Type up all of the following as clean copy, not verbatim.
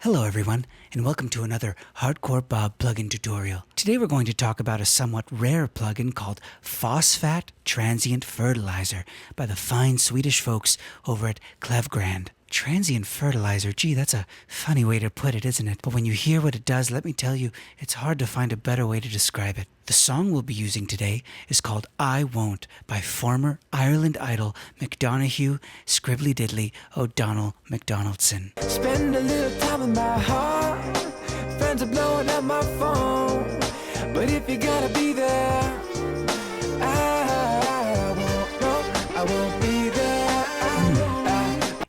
Hello everyone, and welcome to another Hardcore Bob plugin tutorial. Today we're going to talk about a somewhat rare plugin called Phosphat Transient Fertilizer by the fine Swedish folks over at Clevgrand. Transient fertilizer, gee, that's a funny way to put it, isn't it? But when you hear what it does, let me tell you, it's hard to find a better way to describe it. The song we'll be using today is called I Won't by former Ireland Idol McDonagh Scribbly Diddly O'Donnell McDonaldson. Spend a little time in my heart. Friends are blowing up my phone, but if you gotta be there, I won't be there.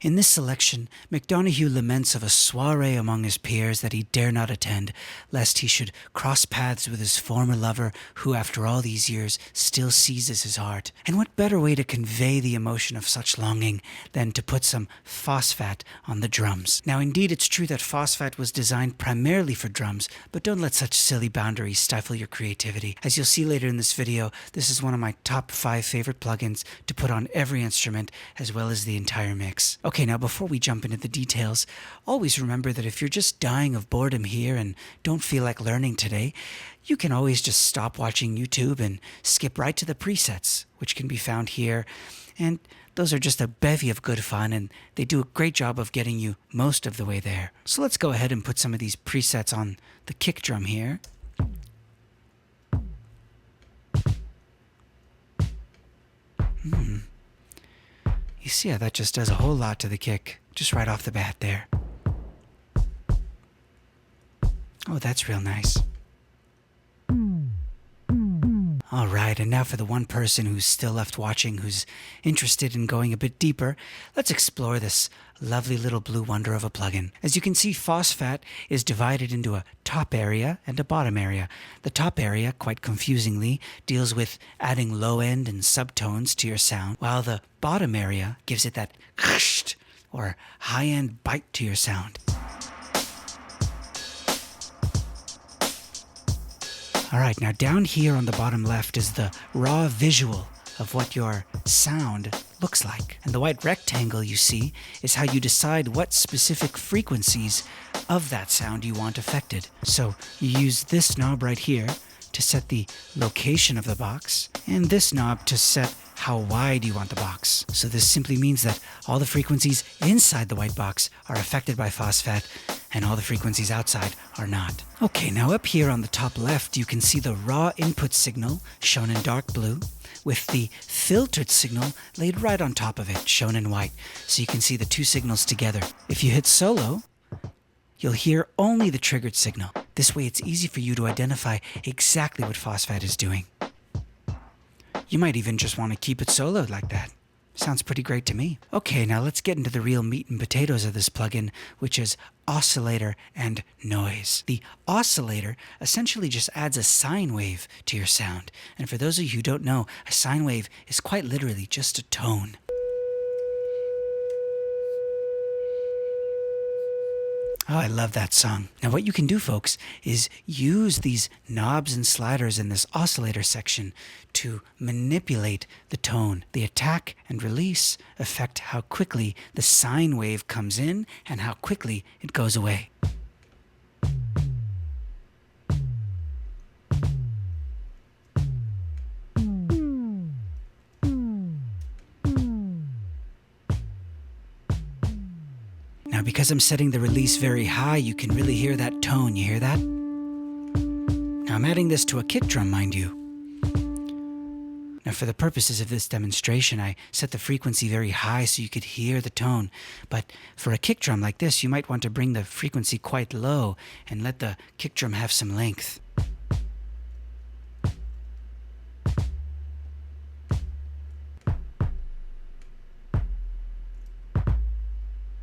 In this selection, McDonagh laments of a soiree among his peers that he dare not attend, lest he should cross paths with his former lover, who after all these years still seizes his heart. And what better way to convey the emotion of such longing than to put some phosphat on the drums? Now indeed it's true that phosphat was designed primarily for drums, but don't let such silly boundaries stifle your creativity. As you'll see later in this video, this is one of my top 5 favorite plugins to put on every instrument as well as the entire mix. Okay, now before we jump into the details, always remember that if you're just dying of boredom here and don't feel like learning today, you can always just stop watching YouTube and skip right to the presets, which can be found here. And those are just a bevy of good fun, and they do a great job of getting you most of the way there. So let's go ahead and put some of these presets on the kick drum here. You see how that just does a whole lot to the kick, just right off the bat there. Oh, that's real nice. Alright, and now for the one person who's still left watching, who's interested in going a bit deeper, let's explore this lovely little blue wonder of a plugin. As you can see, Phosphat is divided into a top area and a bottom area. The top area, quite confusingly, deals with adding low end and subtones to your sound, while the bottom area gives it that or high end bite to your sound. Alright, now down here on the bottom left is the raw visual of what your sound looks like. And the white rectangle you see is how you decide what specific frequencies of that sound you want affected. So you use this knob right here to set the location of the box, and this knob to set how wide you want the box. So this simply means that all the frequencies inside the white box are affected by Phosphat, and all the frequencies outside are not. Okay, now up here on the top left, you can see the raw input signal shown in dark blue, with the filtered signal laid right on top of it, shown in white. So you can see the two signals together. If you hit solo, you'll hear only the triggered signal. This way it's easy for you to identify exactly what Phosphat is doing. You might even just want to keep it soloed like that. Sounds pretty great to me. Okay, now let's get into the real meat and potatoes of this plugin, which is oscillator and noise. The oscillator essentially just adds a sine wave to your sound. And for those of you who don't know, a sine wave is quite literally just a tone. Oh, I love that song. Now what you can do, folks, is use these knobs and sliders in this oscillator section to manipulate the tone. The attack and release affect how quickly the sine wave comes in and how quickly it goes away. Now because I'm setting the release very high, you can really hear that tone. You hear that? Now I'm adding this to a kick drum, mind you. Now for the purposes of this demonstration, I set the frequency very high so you could hear the tone. But for a kick drum like this, you might want to bring the frequency quite low and let the kick drum have some length.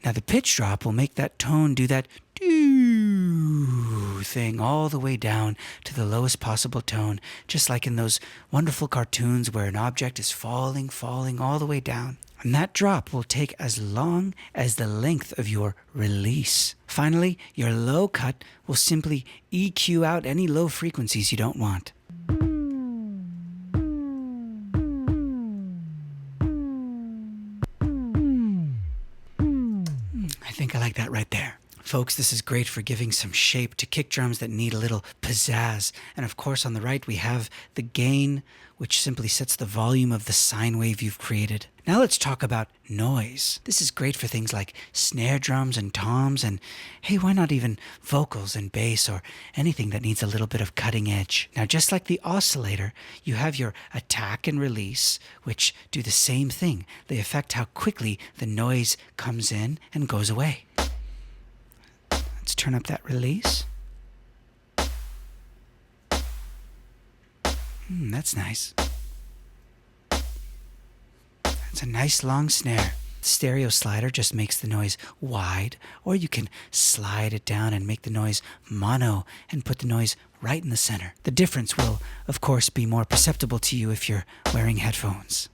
Now the pitch drop will make that tone do that doo thing all the way down to the lowest possible tone, just like in those wonderful cartoons where an object is falling all the way down. And that drop will take as long as the length of your release. Finally, your low cut will simply EQ out any low frequencies you don't want. I think I like that right there. Folks, this is great for giving some shape to kick drums that need a little pizzazz. And of course, on the right, we have the gain, which simply sets the volume of the sine wave you've created. Now let's talk about noise. This is great for things like snare drums and toms, and hey, why not even vocals and bass or anything that needs a little bit of cutting edge. Now, just like the oscillator, you have your attack and release, which do the same thing. They affect how quickly the noise comes in and goes away. Let's turn up that release. That's nice. That's a nice long snare. The stereo slider just makes the noise wide, or you can slide it down and make the noise mono and put the noise right in the center. The difference will, of course, be more perceptible to you if you're wearing headphones.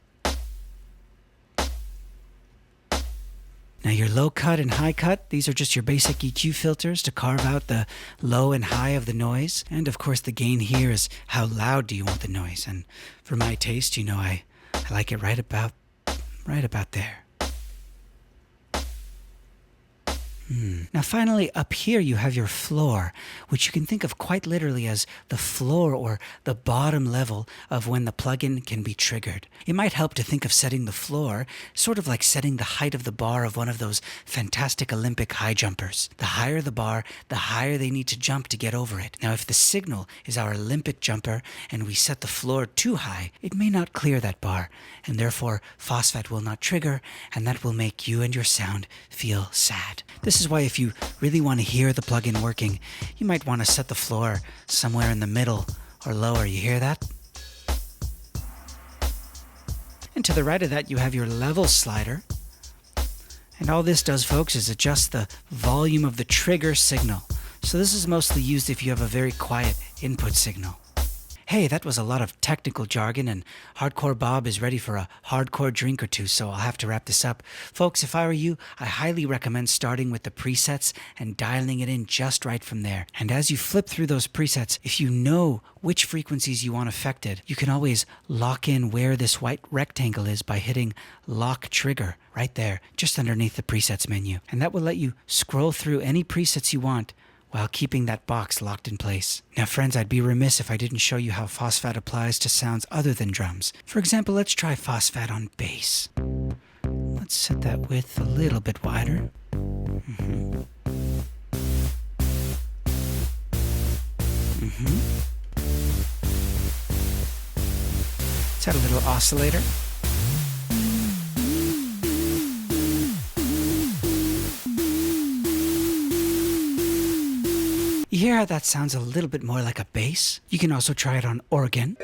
Now your low cut and high cut, these are just your basic EQ filters to carve out the low and high of the noise. And of course the gain here is how loud do you want the noise. And for my taste, I like it right about there. Now finally, up here you have your floor, which you can think of quite literally as the floor or the bottom level of when the plugin can be triggered. It might help to think of setting the floor sort of like setting the height of the bar of one of those fantastic Olympic high jumpers. The higher the bar, the higher they need to jump to get over it. Now if the signal is our Olympic jumper and we set the floor too high, it may not clear that bar, and therefore phosphat will not trigger, and that will make you and your sound feel sad. This is why if you really want to hear the plugin working, you might want to set the floor somewhere in the middle or lower. You hear that? And to the right of that, you have your level slider. And all this does, folks, is adjust the volume of the trigger signal. So this is mostly used if you have a very quiet input signal. Hey, that was a lot of technical jargon, and Hardcore Bob is ready for a hardcore drink or two, so I'll have to wrap this up. Folks, if I were you, I highly recommend starting with the presets and dialing it in just right from there. And as you flip through those presets, if you know which frequencies you want affected, you can always lock in where this white rectangle is by hitting Lock Trigger right there, just underneath the presets menu. And that will let you scroll through any presets you want while keeping that box locked in place. Now friends, I'd be remiss if I didn't show you how phosphat applies to sounds other than drums. For example, let's try phosphat on bass. Let's set that width a little bit wider. Let's add a little oscillator. You hear how that sounds a little bit more like a bass? You can also try it on organ.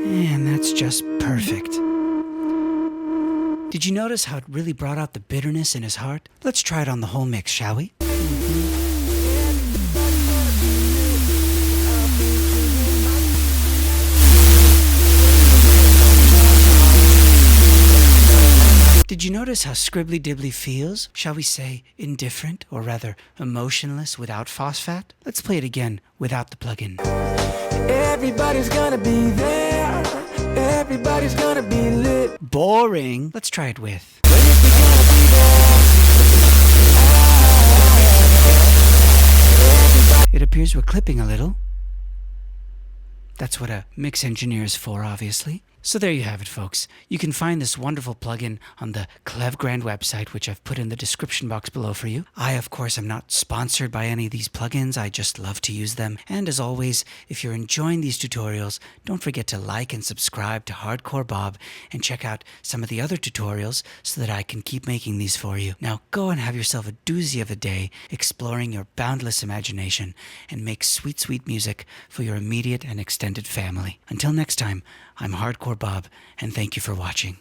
And that's just perfect. Did you notice how it really brought out the bitterness in his heart? Let's try it on the whole mix, shall we? Did you notice how Scribbly Dibbly feels? Shall we say indifferent, or rather emotionless without phosphat? Let's play it again without the plugin. Everybody's gonna be there. Everybody's gonna be lit. Boring. Let's try it with. But if you're gonna be there, It appears we're clipping a little. That's what a mix engineer is for, obviously. So there you have it, folks. You can find this wonderful plugin on the Clevgrand website, which I've put in the description box below for you. I, of course, am not sponsored by any of these plugins. I just love to use them. And as always, if you're enjoying these tutorials, don't forget to like and subscribe to Hardcore Bob and check out some of the other tutorials so that I can keep making these for you. Now go and have yourself a doozy of a day exploring your boundless imagination and make sweet, sweet music for your immediate and extended family. Until next time, I'm Hardcore Bob, and thank you for watching.